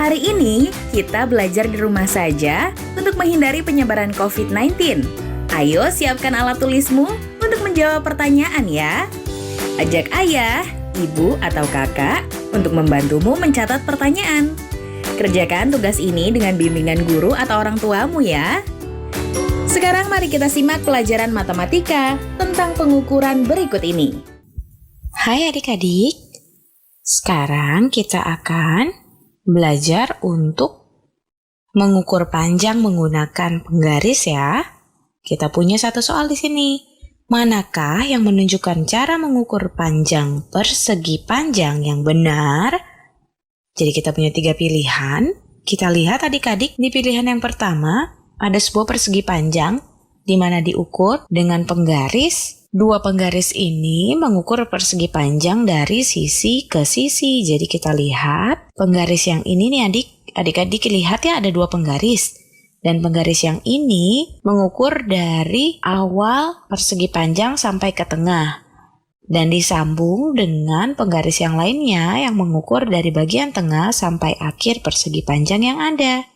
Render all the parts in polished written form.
Hari ini kita belajar di rumah saja untuk menghindari penyebaran COVID-19. Ayo siapkan alat tulismu untuk menjawab pertanyaan ya. Ajak ayah, ibu, atau kakak untuk membantumu mencatat pertanyaan. Kerjakan tugas ini dengan bimbingan guru atau orang tuamu ya. Sekarang mari kita simak pelajaran matematika tentang pengukuran berikut ini. Hai adik-adik, sekarang kita akan belajar untuk mengukur panjang menggunakan penggaris ya. Kita punya satu soal di sini. Manakah yang menunjukkan cara mengukur panjang persegi panjang yang benar? Jadi kita punya 3 pilihan. Kita lihat adik-adik di pilihan yang pertama, ada sebuah persegi panjang di mana diukur dengan penggaris. 2 penggaris ini mengukur persegi panjang dari sisi ke sisi. Jadi kita lihat penggaris yang ini nih adik-adik lihat ya ada 2 penggaris. Dan penggaris yang ini mengukur dari awal persegi panjang sampai ke tengah. Dan disambung dengan penggaris yang lainnya yang mengukur dari bagian tengah sampai akhir persegi panjang yang ada.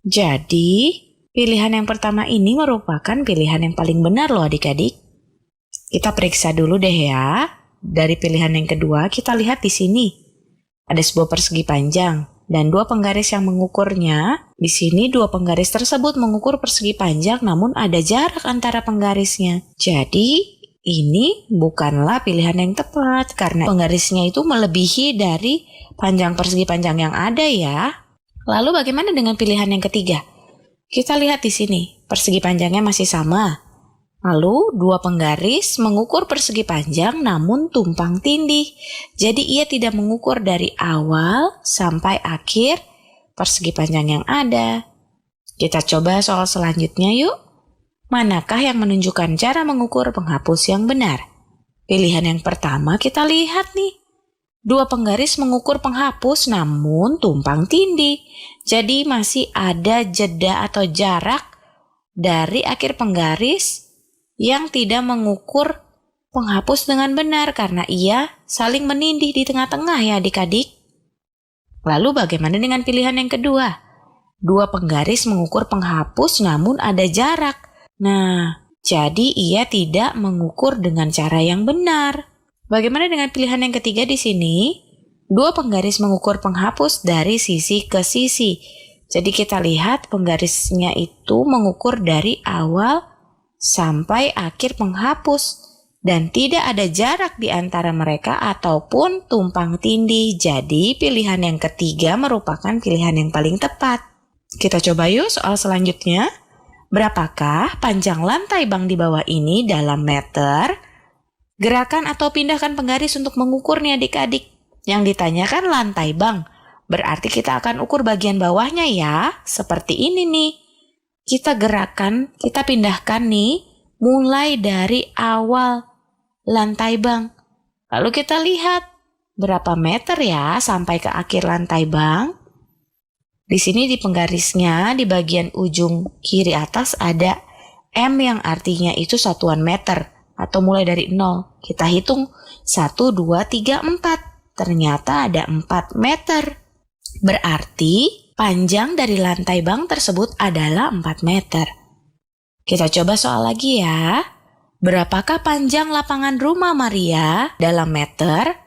Jadi, pilihan yang pertama ini merupakan pilihan yang paling benar loh adik-adik. Kita periksa dulu deh ya. Dari pilihan yang kedua, kita lihat di sini. Ada sebuah persegi panjang dan 2 penggaris yang mengukurnya. Di sini 2 penggaris tersebut mengukur persegi panjang namun ada jarak antara penggarisnya. Jadi, ini bukanlah pilihan yang tepat karena penggarisnya itu melebihi dari panjang persegi panjang yang ada ya. Lalu bagaimana dengan pilihan yang ketiga? Kita lihat di sini, persegi panjangnya masih sama. Lalu 2 penggaris mengukur persegi panjang namun tumpang tindih. Jadi ia tidak mengukur dari awal sampai akhir persegi panjang yang ada. Kita coba soal selanjutnya yuk. Manakah yang menunjukkan cara mengukur penghapus yang benar? Pilihan yang pertama kita lihat nih. 2 penggaris mengukur penghapus namun tumpang tindih. Jadi masih ada jeda atau jarak dari akhir penggaris yang tidak mengukur penghapus dengan benar karena ia saling menindih di tengah-tengah ya adik-adik. Lalu bagaimana dengan pilihan yang kedua? 2 penggaris mengukur penghapus namun ada jarak. Nah, jadi ia tidak mengukur dengan cara yang benar. Bagaimana dengan pilihan yang ketiga di sini? 2 penggaris mengukur penghapus dari sisi ke sisi. Jadi kita lihat penggarisnya itu mengukur dari awal sampai akhir penghapus. Dan tidak ada jarak di antara mereka ataupun tumpang tindih. Jadi pilihan yang ketiga merupakan pilihan yang paling tepat. Kita coba yuk soal selanjutnya. Berapakah panjang lantai bank di bawah ini dalam meter? Gerakan atau pindahkan penggaris untuk mengukurnya adik-adik. Yang ditanyakan lantai bank. Berarti kita akan ukur bagian bawahnya ya. Seperti ini nih. Kita gerakan, kita pindahkan nih. Mulai dari awal lantai bank. Lalu kita lihat berapa meter ya sampai ke akhir lantai bank. Di sini di penggarisnya di bagian ujung kiri atas ada M yang artinya itu satuan meter. Atau mulai dari 0. Kita hitung 1, 2, 3, 4. Ternyata ada 4 meter. Berarti panjang dari lantai bank tersebut adalah 4 meter. Kita coba soal lagi ya. Berapakah panjang lapangan rumah Maria dalam meter?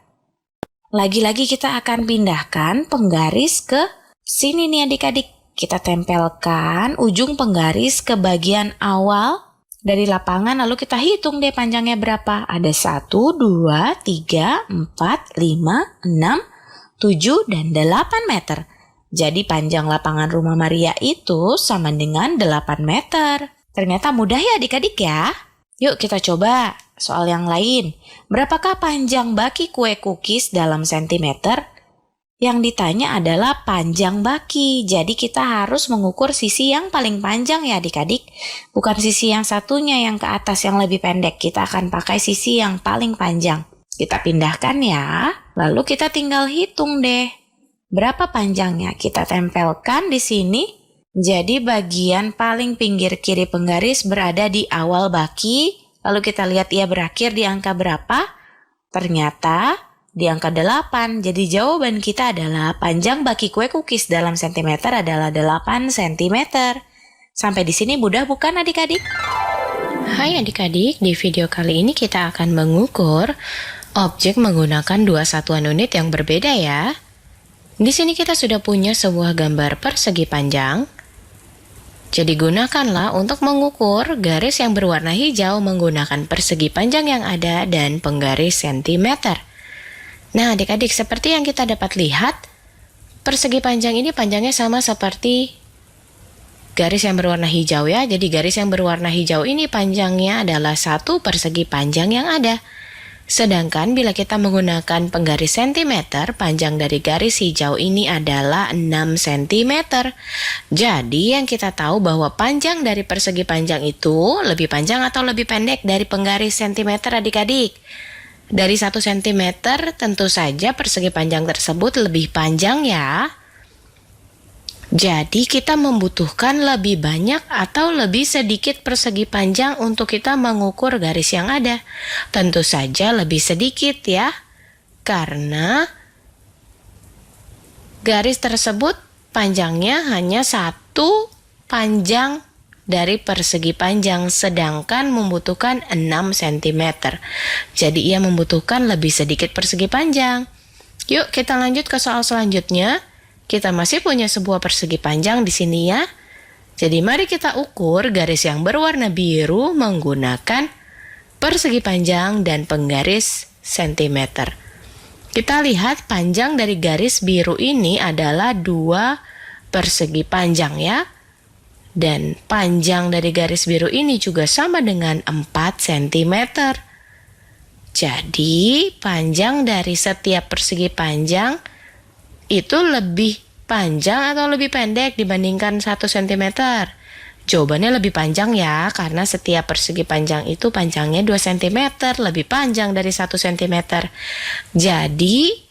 Lagi-lagi kita akan pindahkan penggaris ke sini nih adik-adik. Kita tempelkan ujung penggaris ke bagian awal dari lapangan, lalu kita hitung deh panjangnya berapa. Ada 1, 2, 3, 4, 5, 6, 7, dan 8 meter. Jadi panjang lapangan rumah Maria itu sama dengan 8 meter. Ternyata mudah ya adik-adik ya. Yuk kita coba soal yang lain. Berapakah panjang baki kue cookies dalam sentimeter? Yang ditanya adalah panjang baki. Jadi kita harus mengukur sisi yang paling panjang ya adik-adik. Bukan sisi yang satunya yang ke atas yang lebih pendek. Kita akan pakai sisi yang paling panjang. Kita pindahkan ya. Lalu kita tinggal hitung deh. Berapa panjangnya? Kita tempelkan di sini. Jadi bagian paling pinggir kiri penggaris berada di awal baki. Lalu kita lihat ia berakhir di angka berapa. Ternyata di angka 8. Jadi jawaban kita adalah panjang baki kue cookies dalam sentimeter adalah 8 cm. Sampai di sini mudah bukan adik-adik? Hai adik-adik, di video kali ini kita akan mengukur objek menggunakan dua satuan unit yang berbeda ya. Di sini kita sudah punya sebuah gambar persegi panjang. Jadi gunakanlah untuk mengukur garis yang berwarna hijau menggunakan persegi panjang yang ada dan penggaris sentimeter. Nah adik-adik, seperti yang kita dapat lihat, persegi panjang ini panjangnya sama seperti garis yang berwarna hijau ya. Jadi garis yang berwarna hijau ini panjangnya adalah 1 persegi panjang yang ada. Sedangkan bila kita menggunakan penggaris sentimeter, panjang dari garis hijau ini adalah 6 cm. Jadi yang kita tahu bahwa panjang dari persegi panjang itu lebih panjang atau lebih pendek dari penggaris sentimeter adik-adik. Dari 1 cm tentu saja persegi panjang tersebut lebih panjang ya. Jadi kita membutuhkan lebih banyak atau lebih sedikit persegi panjang untuk kita mengukur garis yang ada. Tentu saja lebih sedikit ya. Karena garis tersebut panjangnya hanya 1 panjang dari persegi panjang, sedangkan membutuhkan 6 cm. Jadi ia membutuhkan lebih sedikit persegi panjang. Yuk kita lanjut ke soal selanjutnya. Kita masih punya sebuah persegi panjang di sini ya. Jadi mari kita ukur garis yang berwarna biru menggunakan persegi panjang dan penggaris sentimeter. Kita lihat panjang dari garis biru ini adalah 2 persegi panjang ya. Dan panjang dari garis biru ini juga sama dengan 4 cm. Jadi panjang dari setiap persegi panjang itu lebih panjang atau lebih pendek dibandingkan 1 cm? Jawabannya lebih panjang ya, karena setiap persegi panjang itu panjangnya 2 cm, lebih panjang dari 1 cm. Jadi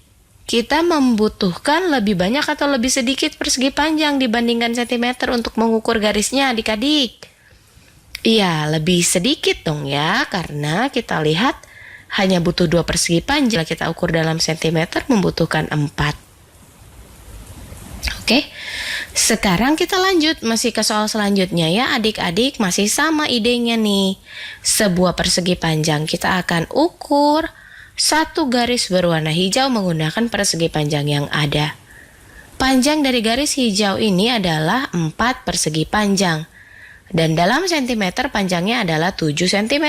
kita membutuhkan lebih banyak atau lebih sedikit persegi panjang dibandingkan cm untuk mengukur garisnya adik-adik? Iya, lebih sedikit dong ya, karena kita lihat hanya butuh 2 persegi panjang. Kita ukur dalam sentimeter membutuhkan 4. Oke, sekarang kita lanjut masih ke soal selanjutnya ya adik-adik. Masih sama idenya nih. Sebuah persegi panjang kita akan ukur 1 garis berwarna hijau menggunakan persegi panjang yang ada. Panjang dari garis hijau ini adalah 4 persegi panjang. Dan dalam sentimeter panjangnya adalah 7 cm.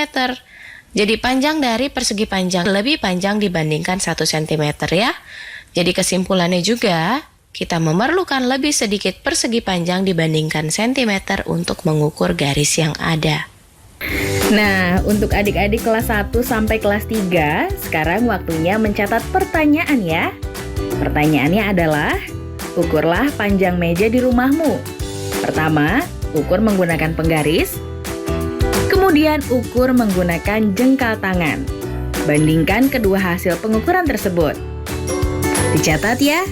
Jadi panjang dari persegi panjang lebih panjang dibandingkan 1 cm ya. Jadi kesimpulannya juga, kita memerlukan lebih sedikit persegi panjang dibandingkan sentimeter untuk mengukur garis yang ada. Nah, untuk adik-adik kelas 1 sampai kelas 3, sekarang waktunya mencatat pertanyaan ya. Pertanyaannya adalah, ukurlah panjang meja di rumahmu. Pertama, ukur menggunakan penggaris. Kemudian ukur menggunakan jengkal tangan. Bandingkan kedua hasil pengukuran tersebut. Dicatat ya.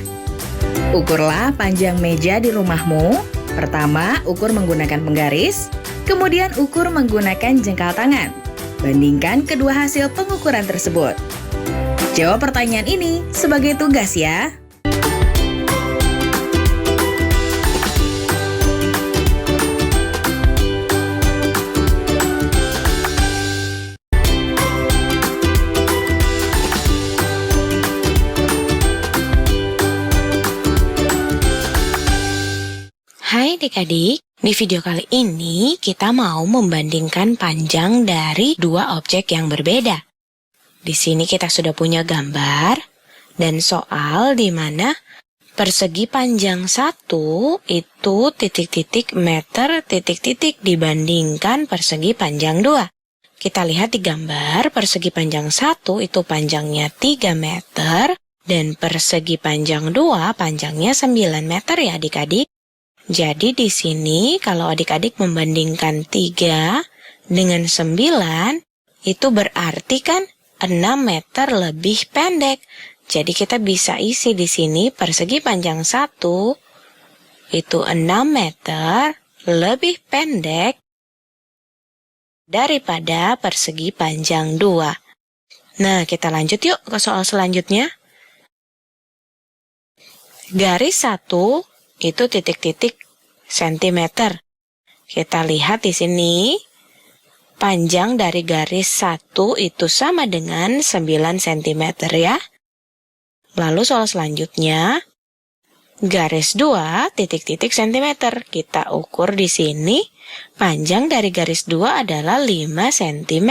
Ukurlah panjang meja di rumahmu. Pertama, ukur menggunakan penggaris. Kemudian ukur menggunakan jengkal tangan. Bandingkan kedua hasil pengukuran tersebut. Jawab pertanyaan ini sebagai tugas ya. Hai adik-adik, di video kali ini kita mau membandingkan panjang dari 2 objek yang berbeda. Di sini kita sudah punya gambar dan soal di mana persegi panjang 1 itu titik-titik meter titik-titik dibandingkan persegi panjang 2. Kita lihat di gambar persegi panjang 1 itu panjangnya 3 meter dan persegi panjang 2 panjangnya 9 meter ya adik-adik. Jadi di sini kalau adik-adik membandingkan 3 dengan 9, itu berarti kan 6 meter lebih pendek. Jadi kita bisa isi di sini persegi panjang 1 itu 6 meter lebih pendek daripada persegi panjang 2. Nah, kita lanjut yuk ke soal selanjutnya. Garis 1 itu titik-titik sentimeter. Kita lihat di sini, panjang dari garis 1 itu sama dengan 9 cm ya. Lalu soal selanjutnya, garis 2 titik-titik sentimeter. Kita ukur di sini, panjang dari garis 2 adalah 5 cm.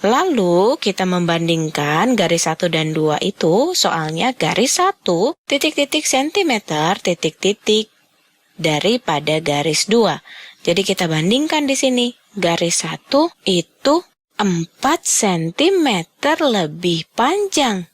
Lalu kita membandingkan garis 1 dan 2 itu, soalnya garis 1 titik-titik sentimeter titik-titik daripada garis 2. Jadi kita bandingkan di sini, garis 1 itu 4 cm lebih panjang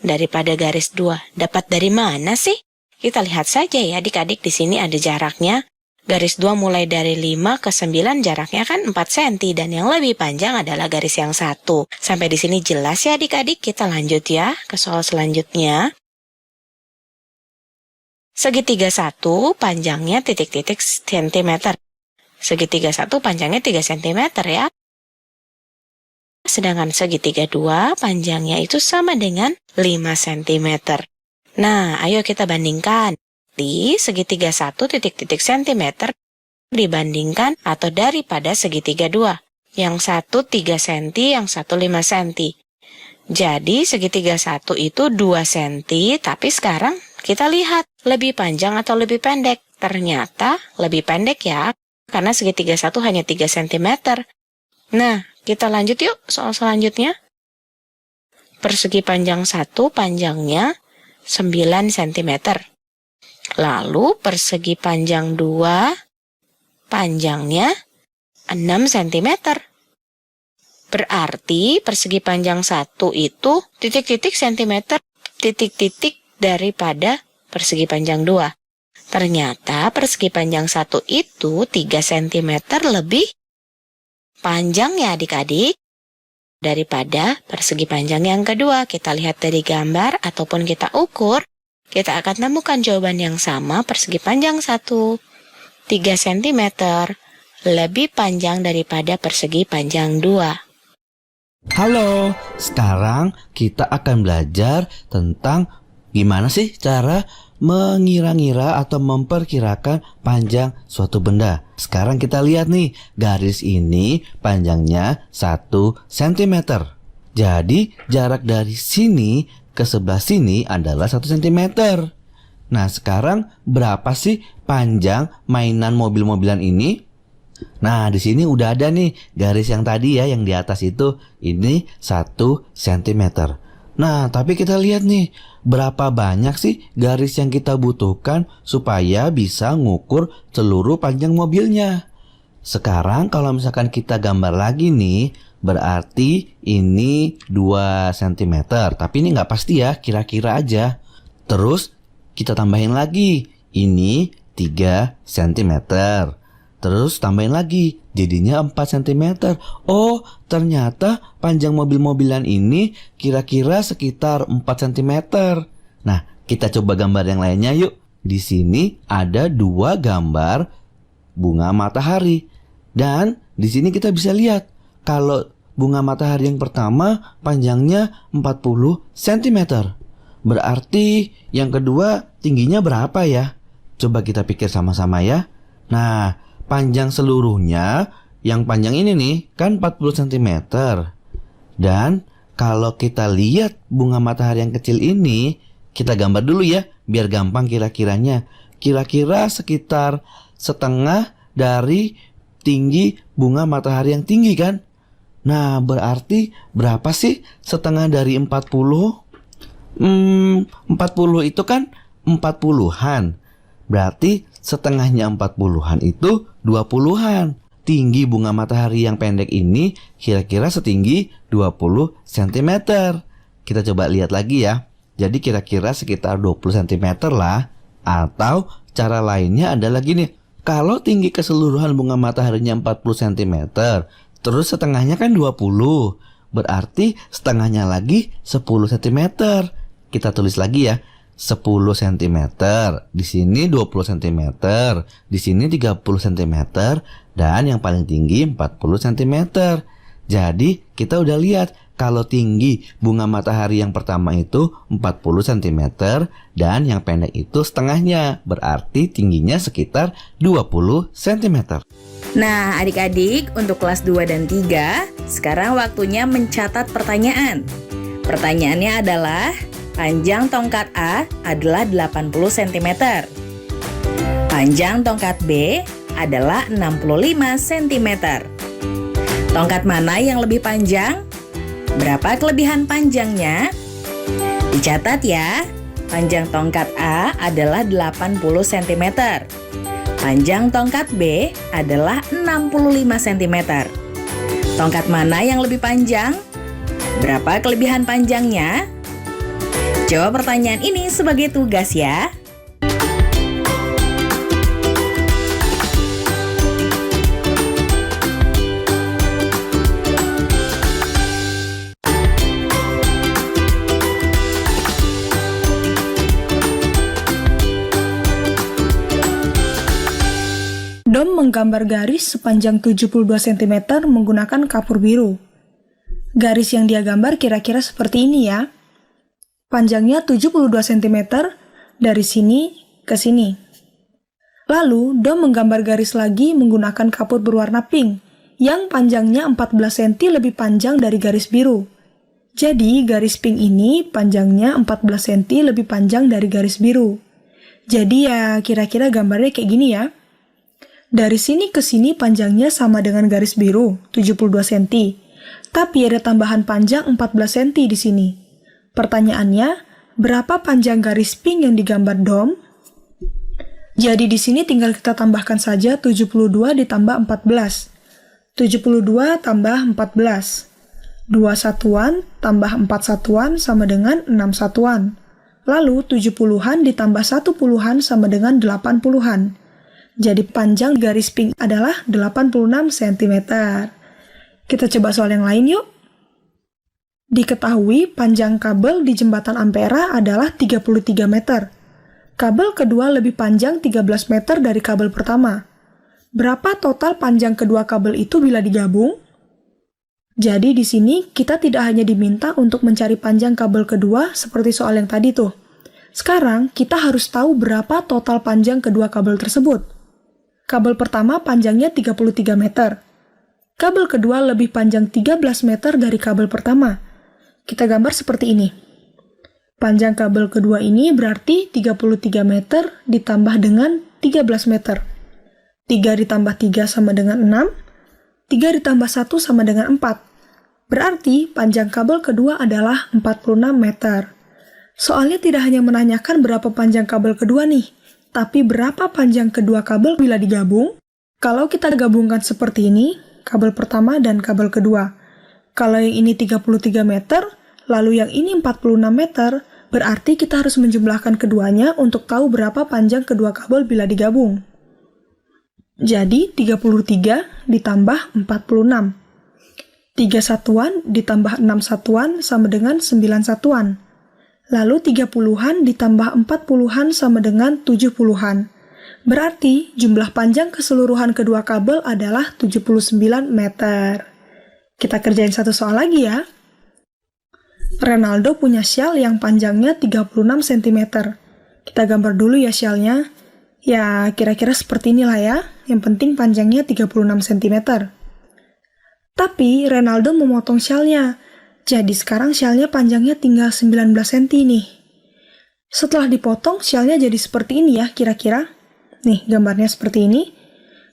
daripada garis 2. Dapat dari mana sih? Kita lihat saja ya adik-adik, di sini ada jaraknya. Garis 2 mulai dari 5 ke 9 jaraknya kan 4 cm dan yang lebih panjang adalah garis yang 1. Sampai di sini jelas ya adik-adik, kita lanjut ya ke soal selanjutnya. Segitiga 1 panjangnya titik-titik sentimeter. Segitiga 1 panjangnya 3 cm ya. Sedangkan segitiga 2 panjangnya itu sama dengan 5 cm. Nah, ayo kita bandingkan. Di segitiga 1 titik-titik sentimeter dibandingkan atau daripada segitiga 2. Yang 1 3 cm, yang 1 5 cm. Jadi segitiga 1 itu 2 cm, tapi sekarang kita lihat lebih panjang atau lebih pendek. Ternyata lebih pendek ya, karena segitiga 1 hanya 3 cm. Nah, kita lanjut yuk soal selanjutnya. Persegi panjang 1 panjangnya 9 cm. Lalu persegi panjang 2 panjangnya 6 cm. Berarti persegi panjang 1 itu titik-titik sentimeter titik-titik daripada persegi panjang 2. Ternyata persegi panjang 1 itu 3 cm lebih panjang ya adik-adik daripada persegi panjang yang kedua. Kita lihat dari gambar ataupun kita ukur, kita akan temukan jawaban yang sama. Persegi panjang 1 3 cm lebih panjang daripada persegi panjang 2. Halo, sekarang kita akan belajar tentang gimana sih cara mengira-ngira atau memperkirakan panjang suatu benda. Sekarang kita lihat nih, garis ini panjangnya 1 cm. Jadi jarak dari sini ke sebelah sini adalah 1 cm. Nah, sekarang berapa sih panjang mainan mobil-mobilan ini? Nah, di sini udah ada nih garis yang tadi ya, yang di atas itu, ini 1 cm. Nah, tapi kita lihat nih, berapa banyak sih garis yang kita butuhkan supaya bisa ngukur seluruh panjang mobilnya. Sekarang kalau misalkan kita gambar lagi nih, berarti ini 2 cm. Tapi ini nggak pasti ya, kira-kira aja. Terus kita tambahin lagi, ini 3 cm. Terus tambahin lagi, jadinya 4 cm. Oh, ternyata panjang mobil-mobilan ini kira-kira sekitar 4 cm. Nah, kita coba gambar yang lainnya yuk. Di sini ada 2 gambar bunga matahari. Dan di sini kita bisa lihat, kalau bunga matahari yang pertama panjangnya 40 cm. Berarti yang kedua tingginya berapa ya? Coba kita pikir sama-sama ya. Nah, panjang seluruhnya, yang panjang ini nih, kan 40 cm. Dan kalau kita lihat bunga matahari yang kecil ini, kita gambar dulu ya, biar gampang kira-kiranya. Kira-kira sekitar setengah dari tinggi bunga matahari yang tinggi kan? Nah, berarti berapa sih setengah dari 40? 40 itu kan 40-an. Berarti setengahnya 40-an itu 20-an. Tinggi bunga matahari yang pendek ini kira-kira setinggi 20 cm. Kita coba lihat lagi ya. Jadi kira-kira sekitar 20 cm lah. Atau cara lainnya adalah gini. Kalau tinggi keseluruhan bunga mataharinya 40 cm, terus setengahnya kan 20. Berarti setengahnya lagi 10 cm. Kita tulis lagi ya. 10 cm, di sini 20 cm, di sini 30 cm, dan yang paling tinggi 40 cm. Jadi kita udah lihat kalau tinggi bunga matahari yang pertama itu 40 cm dan yang pendek itu setengahnya, berarti tingginya sekitar 20 cm. Nah, adik-adik, untuk kelas 2 dan 3, sekarang waktunya mencatat pertanyaan. Pertanyaannya adalah, panjang tongkat A adalah 80 cm. Panjang tongkat B adalah 65 cm. Tongkat mana yang lebih panjang? Berapa kelebihan panjangnya? Dicatat ya, panjang tongkat A adalah 80 cm. Panjang tongkat B adalah 65 cm. Tongkat mana yang lebih panjang? Berapa kelebihan panjangnya? Jawab pertanyaan ini sebagai tugas ya. Dom menggambar garis sepanjang 72 cm menggunakan kapur biru. Garis yang dia gambar kira-kira seperti ini ya. Panjangnya 72 cm dari sini ke sini. Lalu, Dom menggambar garis lagi menggunakan kapur berwarna pink yang panjangnya 14 cm lebih panjang dari garis biru. Jadi, garis pink ini panjangnya 14 cm lebih panjang dari garis biru. Jadi ya, kira-kira gambarnya kayak gini ya. Dari sini ke sini panjangnya sama dengan garis biru, 72 cm. Tapi ada tambahan panjang 14 cm di sini. Pertanyaannya, berapa panjang garis pink yang digambar Dom? Jadi di sini tinggal kita tambahkan saja 72 ditambah 14. 72 tambah 14. 2 satuan tambah 4 satuan sama dengan 6 satuan. Lalu 70-an ditambah 1 puluhan sama dengan 8 puluhan. Jadi panjang garis pink adalah 86 cm. Kita coba soal yang lain yuk. Diketahui panjang kabel di jembatan Ampera adalah 33 meter. Kabel kedua lebih panjang 13 meter dari kabel pertama. Berapa total panjang kedua kabel itu bila digabung? Jadi di sini kita tidak hanya diminta untuk mencari panjang kabel kedua seperti soal yang tadi tuh. Sekarang kita harus tahu berapa total panjang kedua kabel tersebut. Kabel pertama panjangnya 33 meter. Kabel kedua lebih panjang 13 meter dari kabel pertama. Kita gambar seperti ini. Panjang kabel kedua ini berarti 33 meter ditambah dengan 13 meter. 3 ditambah 3 sama dengan 6. 3 ditambah 1 sama dengan 4. Berarti panjang kabel kedua adalah 46 meter. Soalnya tidak hanya menanyakan berapa panjang kabel kedua nih, tapi berapa panjang kedua kabel bila digabung? Kalau kita gabungkan seperti ini, kabel pertama dan kabel kedua. Kalau yang ini 33 meter, lalu yang ini 46 meter, berarti kita harus menjumlahkan keduanya untuk tahu berapa panjang kedua kabel bila digabung. Jadi 33 ditambah 46. 3 satuan ditambah 6 satuan sama dengan 9 satuan. Lalu 30-an ditambah 40-an sama dengan 70-an. Berarti jumlah panjang keseluruhan kedua kabel adalah 79 meter. Kita kerjain satu soal lagi ya. Renaldo punya syal yang panjangnya 36 cm. Kita gambar dulu ya syalnya. Ya kira-kira seperti inilah ya. Yang penting panjangnya 36 cm. Tapi Renaldo memotong syalnya. Jadi sekarang syalnya panjangnya tinggal 19 cm nih. Setelah dipotong, syalnya jadi seperti ini ya kira-kira. Nih gambarnya seperti ini.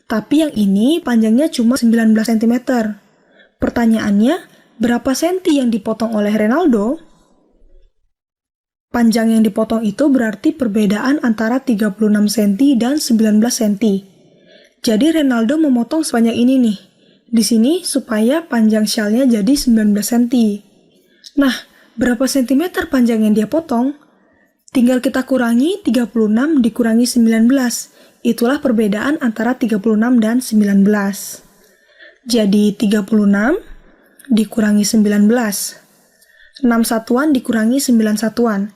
Tapi yang ini panjangnya cuma 19 cm. Pertanyaannya, berapa senti yang dipotong oleh Renaldo? Panjang yang dipotong itu berarti perbedaan antara 36 cm dan 19 cm. Jadi Renaldo memotong sebanyak ini nih. Di sini supaya panjang syalnya jadi 19 cm. Nah, berapa sentimeter panjang yang dia potong? Tinggal kita kurangi 36 dikurangi 19. Itulah perbedaan antara 36 dan 19. Jadi 36 dikurangi 19. 6 satuan dikurangi 9 satuan.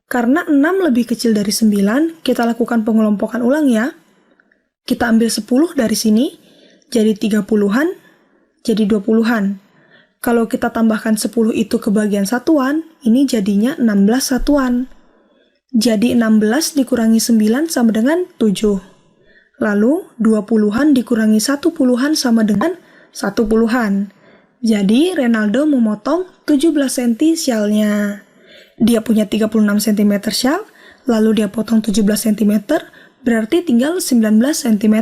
Karena 6 lebih kecil dari 9, kita lakukan pengelompokan ulang ya. Kita ambil 10 dari sini. Jadi 30-an, jadi 20-an. Kalau kita tambahkan 10 itu ke bagian satuan, ini jadinya 16 satuan. Jadi 16 dikurangi 9 sama dengan 7. Lalu 20-an dikurangi 1 puluhan sama dengan 1 puluhan. Jadi Renaldo memotong 17 cm syalnya. Dia punya 36 cm syal, lalu dia potong 17 cm, berarti tinggal 19 cm.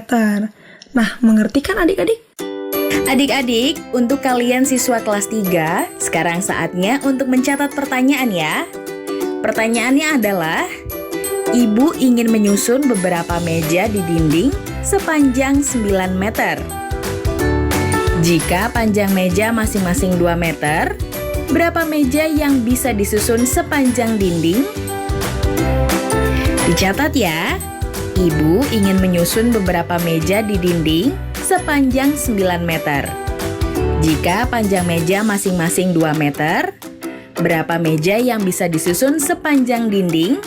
Nah, mengerti kan adik-adik? Adik-adik, untuk kalian siswa kelas 3, sekarang saatnya untuk mencatat pertanyaan ya. Pertanyaannya adalah, Ibu ingin menyusun beberapa meja di dinding sepanjang 9 meter. Jika panjang meja masing-masing 2 meter, berapa meja yang bisa disusun sepanjang dinding? Dicatat ya, Ibu ingin menyusun beberapa meja di dinding sepanjang 9 meter. Jika panjang meja masing-masing 2 meter, berapa meja yang bisa disusun sepanjang dinding?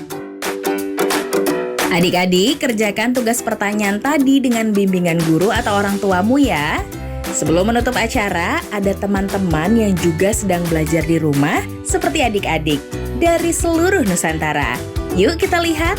Adik-adik, kerjakan tugas pertanyaan tadi dengan bimbingan guru atau orang tuamu ya. Sebelum menutup acara, ada teman-teman yang juga sedang belajar di rumah seperti adik-adik dari seluruh Nusantara. Yuk kita lihat.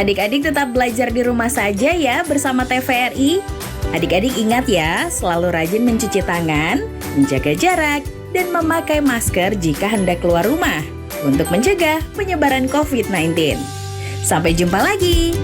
Adik-adik tetap belajar di rumah saja ya bersama TVRI. Adik-adik ingat ya, selalu rajin mencuci tangan, menjaga jarak, dan memakai masker jika hendak keluar rumah untuk mencegah penyebaran COVID-19. Sampai jumpa lagi.